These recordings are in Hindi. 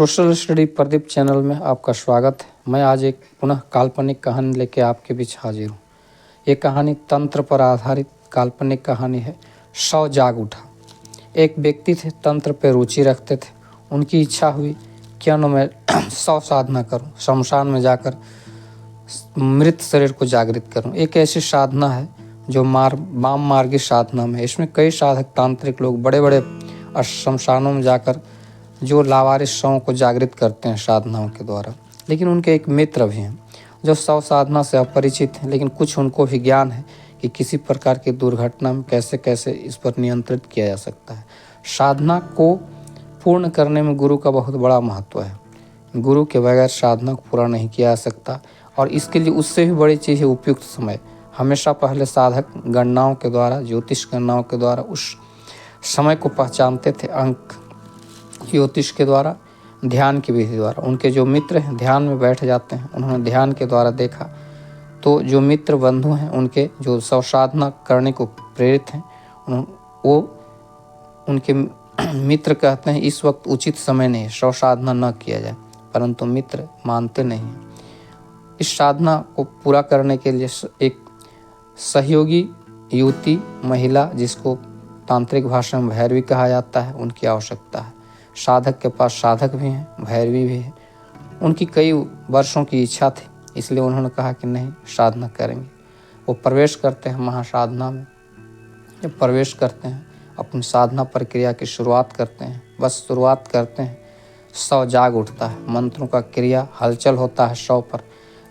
सोशल स्टडी प्रदीप चैनल में आपका स्वागत है। मैं आज एक पुनः काल्पनिक कहानी लेके आपके बीच हाजिर हूँ। ये कहानी तंत्र पर आधारित काल्पनिक कहानी है। शव जाग उठा। एक व्यक्ति थे, तंत्र पर रुचि रखते थे। उनकी इच्छा हुई क्यों न मैं शव साधना करूँ, शमशान में जाकर मृत शरीर को जागृत करूँ। एक ऐसी साधना है जो वाम मार्गी साधना में। इसमें कई साधक तांत्रिक लोग बड़े बड़े शमशानों में जाकर जो लावारिस शवों को जागृत करते हैं साधनाओं के द्वारा। लेकिन उनके एक मित्र भी हैं जो शव साधना से अपरिचित हैं, लेकिन कुछ उनको भी ज्ञान है कि किसी प्रकार की दुर्घटना में कैसे कैसे इस पर नियंत्रित किया जा सकता है। साधना को पूर्ण करने में गुरु का बहुत बड़ा महत्व है। गुरु के बगैर साधना को पूरा नहीं किया जा सकता, और इसके लिए उससे भी बड़ी चीज़ है उपयुक्त समय। हमेशा पहले साधक गणनाओं के द्वारा, ज्योतिष गणनाओं के द्वारा उस समय को पहचानते थे। अंक ज्योतिष के द्वारा, ध्यान की विधि द्वारा। उनके जो मित्र हैं ध्यान में बैठ जाते हैं, उन्होंने ध्यान के द्वारा देखा तो जो मित्र बंधु हैं उनके जो शव साधना करने को प्रेरित हैं, वो उनके मित्र कहते हैं इस वक्त उचित समय नहीं है, शव साधना न किया जाए, परंतु मित्र मानते नहीं हैं। इस साधना को पूरा करने के लिए एक सहयोगी युवती, महिला, जिसको तांत्रिक भाषा में भैरवी कहा जाता है, उनकी आवश्यकता है। साधक के पास साधक भी हैं, भैरवी भी है। उनकी कई वर्षों की इच्छा थी, इसलिए उन्होंने कहा कि नहीं, साधना करेंगे। वो प्रवेश करते हैं महासाधना में। जब प्रवेश करते हैं, अपनी साधना प्रक्रिया की शुरुआत करते हैं। बस शुरुआत करते हैं, शव जाग उठता है। मंत्रों का क्रिया हलचल होता है शव पर,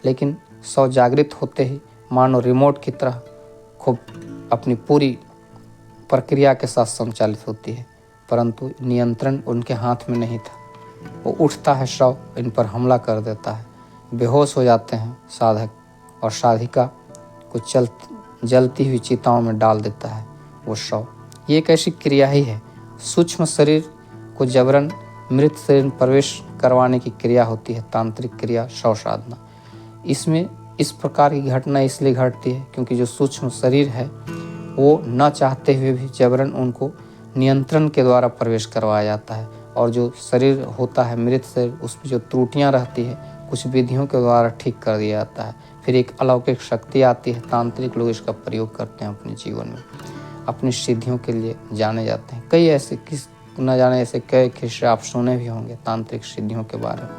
लेकिन शव जागृत होते ही मानो रिमोट की तरह खूब अपनी पूरी प्रक्रिया के साथ संचालित होती है, परंतु नियंत्रण उनके हाथ में नहीं था। वो उठता है, शव इन पर हमला कर देता है। बेहोश हो जाते हैं साधक, और साधिका को जलती हुई चिताओं में डाल देता है वो शव। ये एक ऐसी क्रिया ही है, सूक्ष्म शरीर को जबरन मृत शरीर में प्रवेश करवाने की क्रिया होती है, तांत्रिक क्रिया शव साधना। इसमें इस प्रकार की घटना इसलिए घटती है क्योंकि जो सूक्ष्म शरीर है वो न चाहते हुए भी जबरन उनको नियंत्रण के द्वारा प्रवेश करवाया जाता है। और जो शरीर होता है मृत शरीर, उसमें जो त्रुटियां रहती है कुछ विधियों के द्वारा ठीक कर दिया जाता है। फिर एक अलौकिक शक्ति आती है। तांत्रिक लोग इसका प्रयोग करते हैं अपने जीवन में, अपनी सिद्धियों के लिए जाने जाते हैं। कई ऐसे न जाने ऐसे कई किस्से आप सुने भी होंगे तांत्रिक सिद्धियों के बारे में,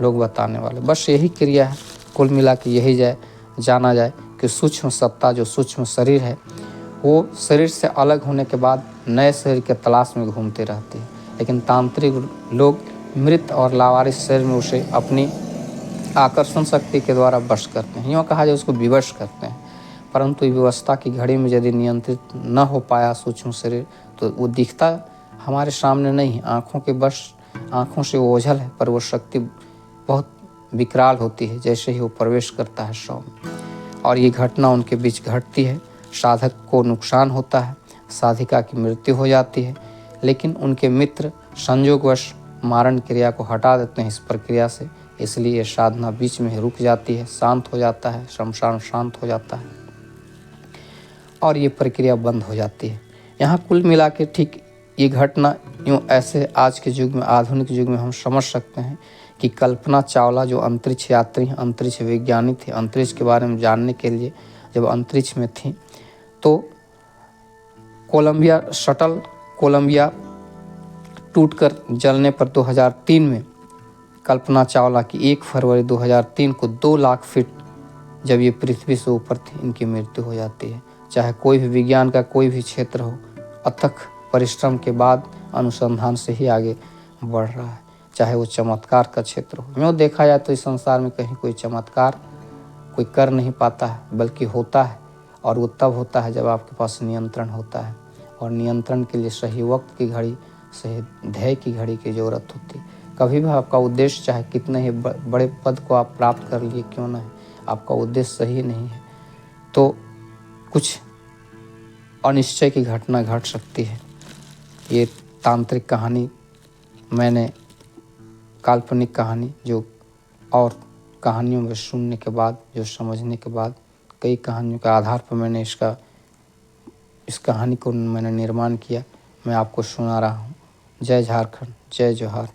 लोग बताने वाले। बस यही क्रिया है, कुल मिला के यही जाना जाए कि सूक्ष्म सत्ता, जो सूक्ष्म शरीर है, वो शरीर से अलग होने के बाद नए शरीर के तलाश में घूमते रहते हैं। लेकिन तांत्रिक लोग मृत और लावारिस शरीर में उसे अपनी आकर्षण शक्ति के द्वारा वश करते हैं। यूँ कहा जाए उसको विवश करते हैं। परंतु व्यवस्था की घड़ी में यदि नियंत्रित न हो पाया सूक्ष्म शरीर, तो वो दिखता हमारे सामने नहीं, आँखों के वश, आँखों से ओझल है, पर वो शक्ति बहुत विकराल होती है जैसे ही वो प्रवेश करता है शव में। और ये घटना उनके बीच घटती है। साधक को नुकसान होता है, साधिका की मृत्यु हो जाती है, लेकिन उनके मित्र संयोगवश मारण क्रिया को हटा देते हैं इस प्रक्रिया से। इसलिए साधना बीच में ही रुक जाती है, शांत हो जाता है, शमशान शांत हो जाता है और ये प्रक्रिया बंद हो जाती है। यहाँ कुल मिला के ठीक ये घटना यूँ ऐसे आज के युग में, आधुनिक युग में हम समझ सकते हैं कि कल्पना चावला जो अंतरिक्ष यात्री, अंतरिक्ष विज्ञानी थे, अंतरिक्ष के बारे में जानने के लिए जब अंतरिक्ष में थी, तो कोलंबिया टूटकर जलने पर 2003 में कल्पना चावला की 1 फरवरी 2003 को 2 लाख फीट जब ये पृथ्वी से ऊपर थी, इनकी मृत्यु हो जाती है। चाहे कोई भी विज्ञान का कोई भी क्षेत्र हो, अथक परिश्रम के बाद अनुसंधान से ही आगे बढ़ रहा है। चाहे वो चमत्कार का क्षेत्र हो। यूँ देखा जाए तो इस संसार में कहीं कोई चमत्कार कोई कर नहीं पाता है, बल्कि होता है, और वो तब होता है जब आपके पास नियंत्रण होता है। और नियंत्रण के लिए सही वक्त की घड़ी, सही ध्येय की घड़ी की ज़रूरत होती है। कभी भी आपका उद्देश्य चाहे कितने ही बड़े पद को आप प्राप्त कर लिए क्यों ना है, आपका उद्देश्य सही नहीं है तो कुछ अनिश्चय की घटना घट सकती है। ये तांत्रिक कहानी, मैंने काल्पनिक कहानी जो और कहानियों में सुनने के बाद, जो समझने के बाद, कई कहानियों के आधार पर मैंने इस कहानी को मैंने निर्माण किया, मैं आपको सुना रहा हूँ। जय झारखंड, जय जोहार।